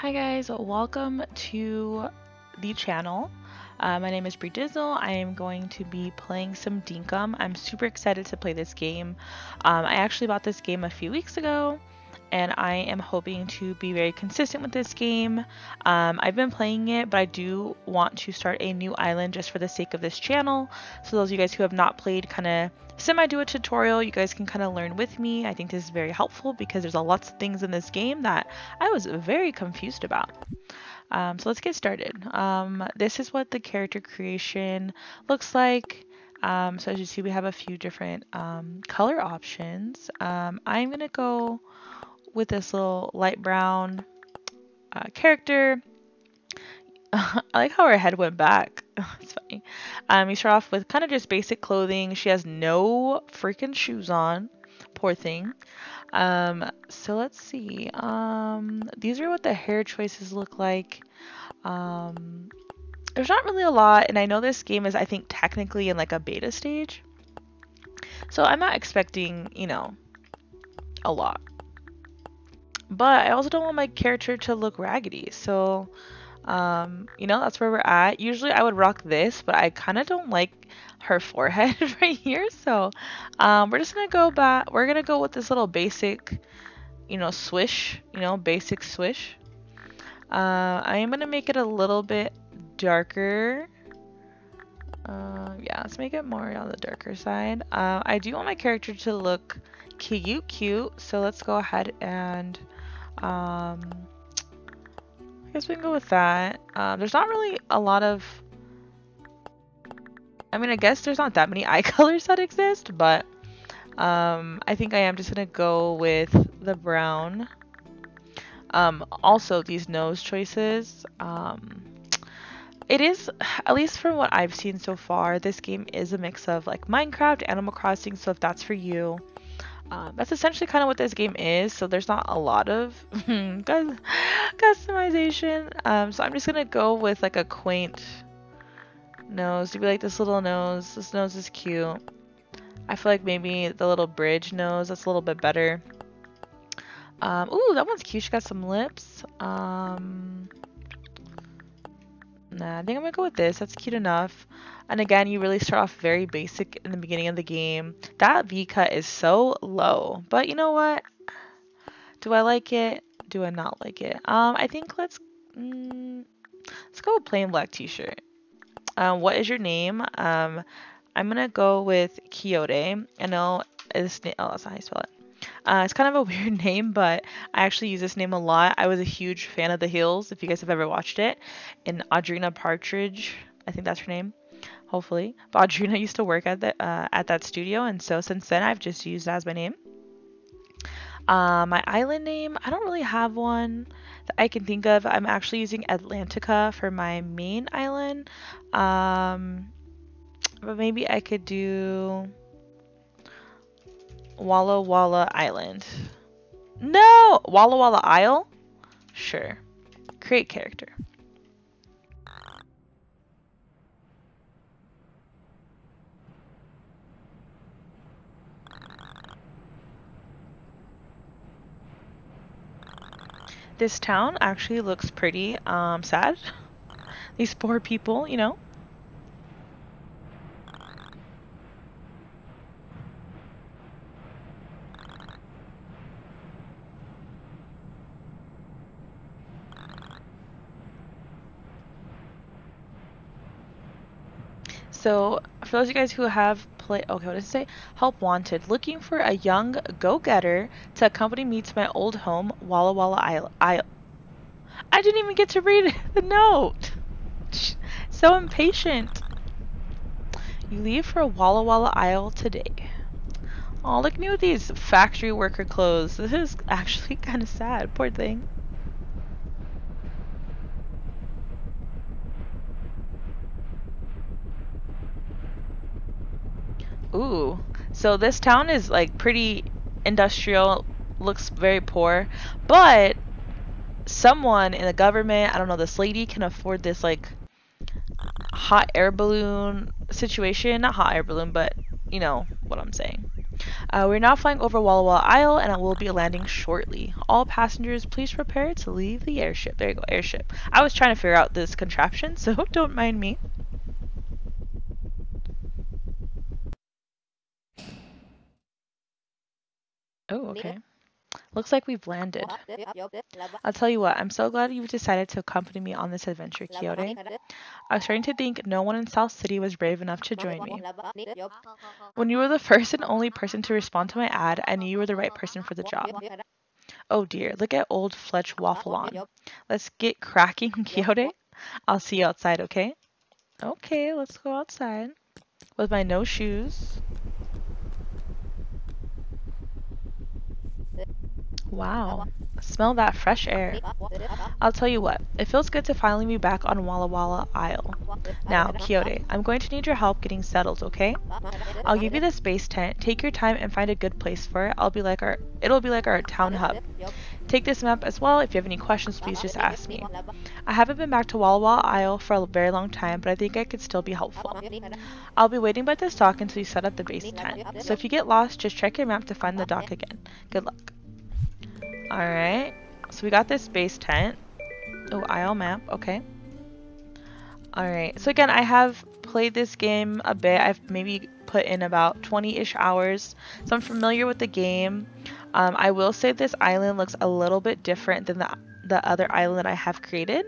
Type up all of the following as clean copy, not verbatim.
Hi guys, welcome to the channel. My name is BreeDizzleee. I am going to be playing some Dinkum. I'm super excited to play this game. I actually bought this game a few weeks ago and I am hoping to be very consistent with this game. I've been playing it, but I do want to start a new island just for the sake of this channel. So those of you guys who have not played, kind of semi-do a tutorial, you guys can kind of learn with me. I think this is very helpful because there's a lots of things in this game that I was very confused about. So let's get started. This is what the character creation looks like. So as you see, we have a few different color options. I'm going to go with this little light brown character. I like how her head went back. It's funny. You start off with kind of just basic clothing. She has no freaking shoes on. Poor thing. So let's see. These are what the hair choices look like. There's not really a lot, and I know this game is, I think, technically in like a beta stage. So I'm not expecting, you know, a lot. But I also don't want my character to look raggedy, so you know, that's where we're at. Usually I would rock this, but I kind of don't like her forehead right here, so we're just gonna go back. We're gonna go with this little basic, you know, swish, you know, basic swish. I am gonna make it a little bit darker. Yeah, let's make it more on the darker side. I do want my character to look cute, so let's go ahead and I guess we can go with that. There's not really a lot of, I mean, I guess there's not that many eye colors that exist, but I think I am just gonna go with the brown. Also, these nose choices, it is, at least from what I've seen so far, this game is a mix of like Minecraft, Animal Crossing, so if that's for you, that's essentially kind of what this game is. So there's not a lot of customization. So I'm just gonna go with like a quaint nose. To be like this little nose. This nose is cute. I feel like maybe the little bridge nose, that's a little bit better. Ooh, that one's cute. She got some lips. Nah, I think I'm gonna go with this. That's cute enough. And again, you really start off very basic in the beginning of the game. That V cut is so low, but you know what? Do I like it? Do I not like it? I think let's go with plain black t-shirt. What is your name? I'm gonna go with Quixote. I know this name. Oh, that's not how you spell it. It's kind of a weird name, but I actually use this name a lot. I was a huge fan of The Hills, if you guys have ever watched it. And Audrina Partridge, I think that's her name, hopefully. But Audrina used to work at that studio, and so since then I've just used that as my name. My island name, I don't really have one that I can think of. I'm actually using Atlantica for my main island. But maybe I could do Walla Walla Island. No! Walla Walla Isle? Sure. Create character. This town actually looks pretty sad. These poor people, you know. So, for those of you guys who have played, okay, what does it say? Help wanted. Looking for a young go-getter to accompany me to my old home, Walla Walla Isle. I didn't even get to read the note. So impatient. You leave for Walla Walla Isle today. Oh, look at me with these factory worker clothes. This is actually kind of sad. Poor thing. Ooh, so this town is like pretty industrial, looks very poor, but someone in the government, I don't know, this lady can afford this like hot air balloon situation. Not hot air balloon, but you know what I'm saying. We're now flying over Walla Walla Isle and I will be landing shortly. All passengers, please prepare to leave the airship. There you go, airship. I was trying to figure out this contraption, so don't mind me. Oh, okay. Looks like we've landed. I'll tell you what, I'm so glad you've decided to accompany me on this adventure, Quixote. I was starting to think no one in South City was brave enough to join me. When you were the first and only person to respond to my ad, I knew you were the right person for the job. Oh dear, look at old Fletch waffle on. Let's get cracking, Quixote. I'll see you outside, okay? Okay, let's go outside. With my no shoes. Wow, smell that fresh air. I'll tell you what, it feels good to finally be back on Walla Walla Isle. Now, Quixote, I'm going to need your help getting settled, okay? I'll give you this base tent. Take your time and find a good place for it. It'll be like our town hub. Take this map as well. If you have any questions, please just ask me. I haven't been back to Walla Walla Isle for a very long time, but I think I could still be helpful. I'll be waiting by this dock until you set up the base tent. So if you get lost, just check your map to find the dock again. Good luck. Alright, so we got this base tent. Oh, Isle map, okay. Alright, so again, I have played this game a bit. I've maybe put in about 20-ish hours, so I'm familiar with the game. I will say this island looks a little bit different than the other island that I have created.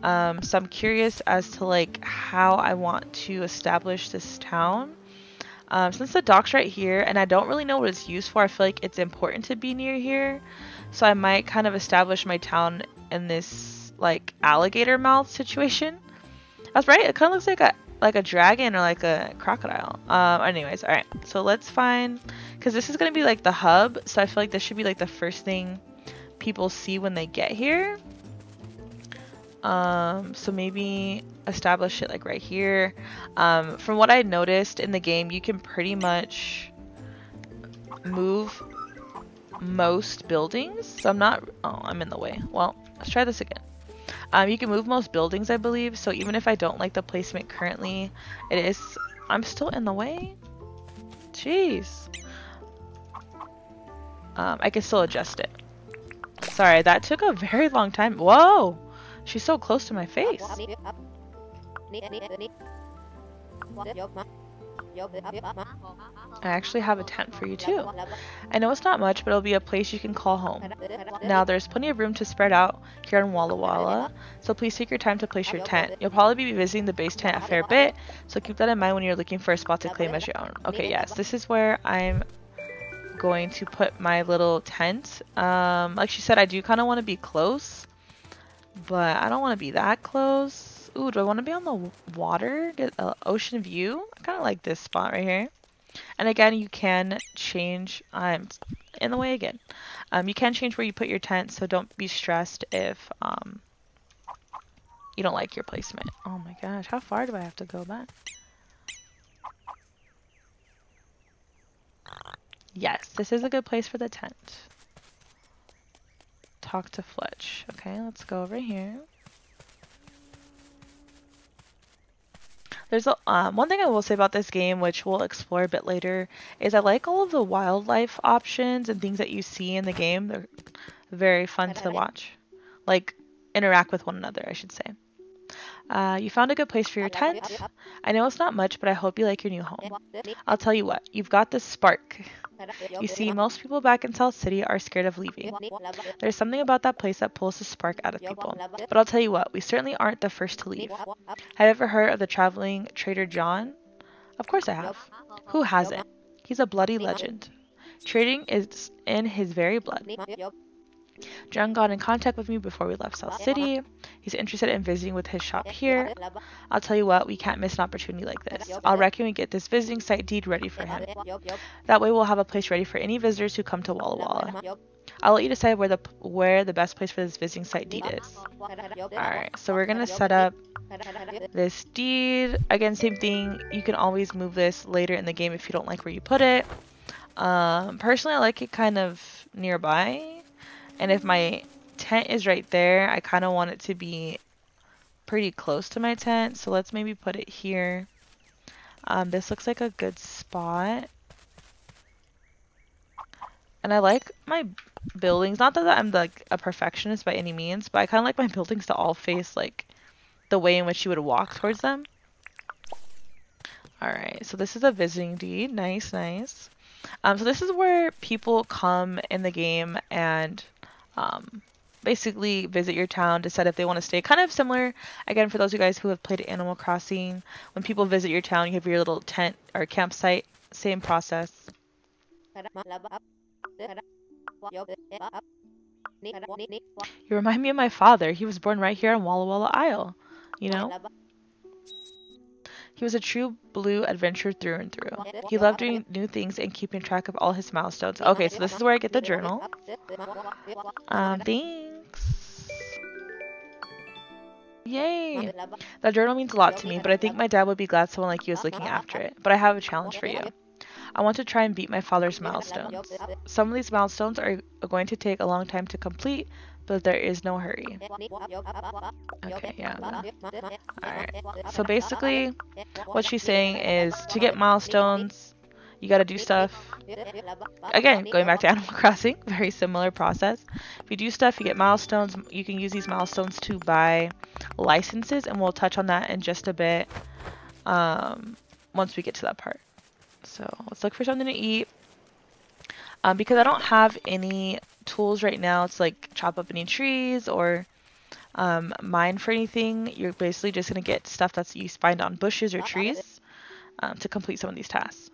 So I'm curious as to like how I want to establish this town. Since the dock's right here and I don't really know what it's used for, I feel like it's important to be near here. So I might kind of establish my town in this like alligator mouth situation. That's right, it kind of looks like a dragon or like a crocodile. Anyways, alright, so let's find, because this is going to be like the hub, so I feel like this should be like the first thing people see when they get here. So maybe establish it like right here. From what I noticed in the game, you can pretty much move most buildings. So I'm in the way. Well, let's try this again. You can move most buildings, I believe. So even if I don't like the placement currently, I'm still in the way. Jeez. I can still adjust it. Sorry, that took a very long time. Whoa! She's so close to my face. I actually have a tent for you too. I know it's not much, but it'll be a place you can call home. Now, there's plenty of room to spread out here in Walla Walla, so please take your time to place your tent. You'll probably be visiting the base tent a fair bit, so keep that in mind when you're looking for a spot to claim as your own. Okay, yes, this is where I'm going to put my little tent. Like she said, I do kind of want to be close, but I don't want to be that close. Ooh, do I want to be on the water? Get an ocean view? I kind of like this spot right here. And again, you can change. I'm in the way again. You can change where you put your tent, so don't be stressed if you don't like your placement. Oh my gosh, how far do I have to go back? Yes, this is a good place for the tent. Talk to Fletch. Okay, let's go over here. There's one thing I will say about this game, which we'll explore a bit later, is I like all of the wildlife options and things that you see in the game. They're very fun to watch. Like, interact with one another, I should say. You found a good place for your tent. I know it's not much, but I hope you like your new home. I'll tell you what, you've got this spark. You see, most people back in South City are scared of leaving. There's something about that place that pulls the spark out of people. But I'll tell you what, we certainly aren't the first to leave. Have you ever heard of the traveling Trader John? Of course I have. Who hasn't? He's a bloody legend. Trading is in his very blood. John got in contact with me before we left South City. He's interested in visiting with his shop here. I'll tell you what, we can't miss an opportunity like this. I'll reckon we get this visiting site deed ready for him. That way we'll have a place ready for any visitors who come to Walla Walla. I'll let you decide where the best place for this visiting site deed is. Alright, so we're going to set up this deed. Again, same thing. You can always move this later in the game if you don't like where you put it. Personally, I like it kind of nearby. And if my tent is right there, I kind of want it to be pretty close to my tent. So let's maybe put it here. This looks like a good spot. And I like my buildings, not that I'm like a perfectionist by any means, but I kind of like my buildings to all face like the way in which you would walk towards them. Alright, so this is a visiting deed. Nice, nice. So this is where people come in the game and basically visit your town, decide if they want to stay. Kind of similar, again, for those of you guys who have played Animal Crossing. When people visit your town, you have your little tent or campsite. Same process. You remind me of my father. He was born right here on Walla Walla Isle. You know? He was a true blue adventurer through and through. He loved doing new things and keeping track of all his milestones. Okay, so this is where I get the journal. Thanks. Yay! That journal means a lot to me, but I think my dad would be glad someone like you is looking after it. But I have a challenge for you. I want to try and beat my father's milestones. Some of these milestones are going to take a long time to complete, but there is no hurry. Okay, yeah. Alright. So basically, what she's saying is to get milestones, you gotta do stuff. Again, going back to Animal Crossing, very similar process. If you do stuff, you get milestones. You can use these milestones to buy licenses, and we'll touch on that in just a bit once we get to that part. So let's look for something to eat. Because I don't have any tools right now to like chop up any trees or mine for anything, you're basically just going to get stuff that's you find on bushes or trees to complete some of these tasks.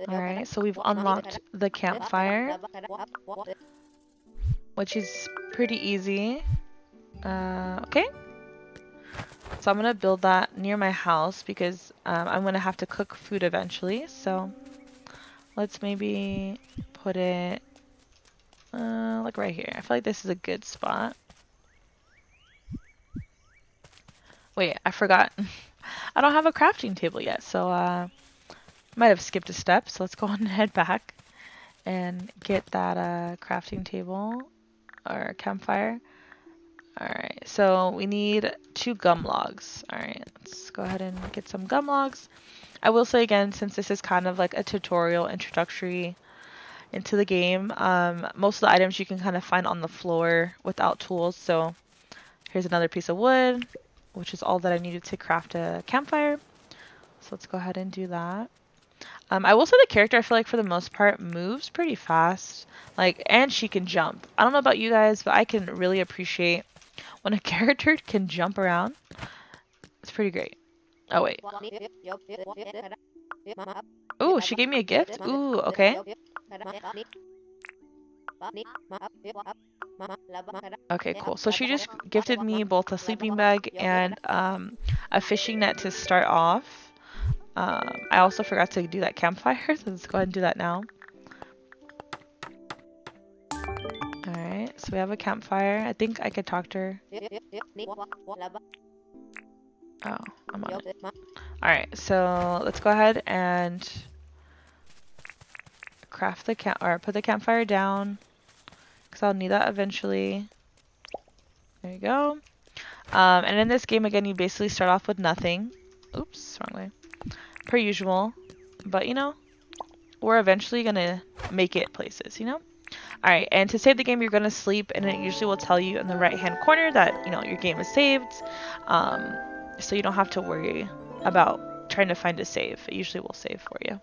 Alright, so we've unlocked the campfire, which is pretty easy. Okay. So I'm going to build that near my house because I'm going to have to cook food eventually. So let's maybe put it like right here. I feel like this is a good spot. Wait, I forgot. I don't have a crafting table yet, so might have skipped a step. So let's go on and head back and get that crafting table or campfire. Alright, so we need 2 gum logs. Alright, let's go ahead and get some gum logs. I will say again, since this is kind of like a tutorial introductory into the game, most of the items you can kind of find on the floor without tools. So here's another piece of wood, which is all that I needed to craft a campfire. So let's go ahead and do that. I will say the character, I feel like for the most part, moves pretty fast. Like, and she can jump. I don't know about you guys, but I can really appreciate when a character can jump around. It's pretty great. Oh, wait. Ooh, she gave me a gift? Ooh, okay. Okay, cool. So she just gifted me both a sleeping bag and a fishing net to start off. I also forgot to do that campfire, so let's go ahead and do that now. Alright, so we have a campfire. I think I could talk to her. Oh, I'm on it. Alright, so let's go ahead and craft the put the campfire down, because I'll need that eventually. There you go. And in this game, again, you basically start off with nothing. Oops, wrong way. Per usual. But, you know, we're eventually going to make it places, you know? Alright, and to save the game, you're going to sleep, and it usually will tell you in the right-hand corner that, you know, your game is saved. So you don't have to worry about trying to find a save. It usually will save for you.